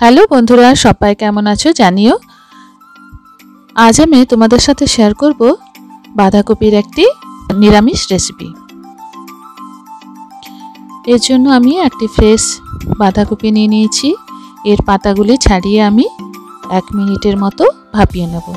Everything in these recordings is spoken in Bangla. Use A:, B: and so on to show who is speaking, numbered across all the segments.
A: হ্যালো বন্ধুরা, সবাই কেমন আছো জানিও। আজ আমি তোমাদের সাথে শেয়ার করব বাঁধাকপির একটি নিরামিষ রেসিপি। এর জন্য আমি একটি ফ্রেশ বাঁধাকপি নিয়ে নিয়েছি। এর পাতাগুলি ছাড়িয়ে আমি 1 মিনিটের মতো ভাপিয়ে নেব।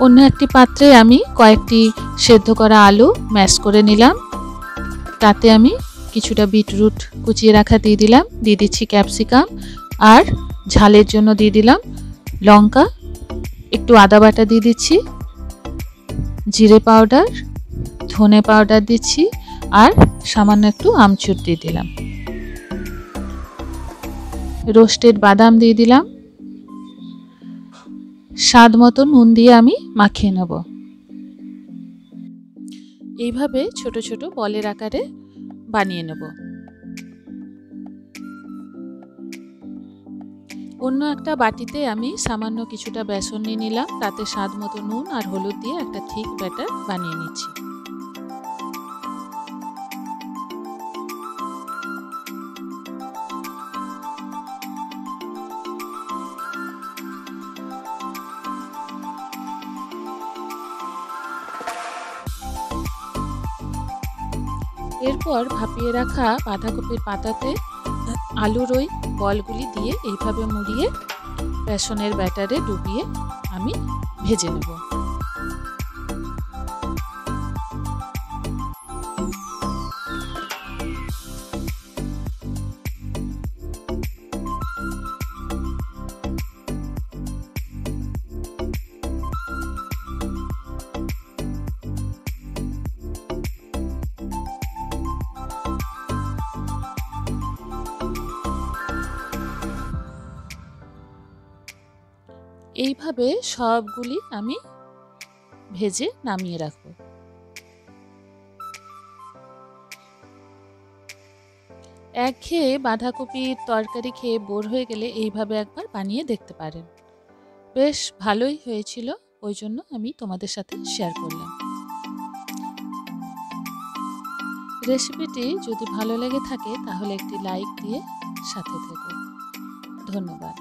A: অন্য একটি পাত্রে আমি কয়েকটি সেদ্ধ করা আলু ম্যাশ করে নিলাম। তাতে আমি কিছুটা বিটরুট কুচিয়ে রাখা দিয়ে দিলাম, দিয়ে দিচ্ছি ক্যাপসিকাম, আর ঝালের জন্য দিয়ে দিলাম লঙ্কা, একটু আদা বাটা দিয়ে দিচ্ছি, জিরে পাউডার, ধনে পাউডার দিচ্ছি, আর সামান্য একটু আমচুর দিয়ে দিলাম। রোস্টেড বাদাম দিয়ে দিলাম। স্বাদ মতো নুন দিয়ে আমি মাখিয়ে নেব। এইভাবে ছোট ছোট বলের আকারে বানিয়ে নেব। অন্য একটা বাটিতে আমি সামান্য কিছুটা বেসন নিয়ে নিলাম, তাতে স্বাদ মতো নুন আর হলুদ দিয়ে একটা ঠিক ব্যাটার বানিয়ে নিচ্ছি। এরপর ভাপিয়ে রাখা বাঁধাকপির পাতাতে আলুর ওই বলগুলি দিয়ে এইভাবে মুড়িয়ে বেসনের ব্যাটারে ডুবিয়ে আমি ভেজে নেব। এইভাবে সবগুলি আমি ভেজে নামিয়ে রাখব। একঘেয়ে বাঁধাকপির তরকারি খেয়ে বোর হয়ে গেলে এইভাবে একবার বানিয়ে দেখতে পারেন। বেশ ভালোই হয়েছিল, ওই জন্য আমি তোমাদের সাথে শেয়ার করলাম। রেসিপিটি যদি ভালো লেগে থাকে তাহলে একটি লাইক দিয়ে সাথে থেকো। ধন্যবাদ।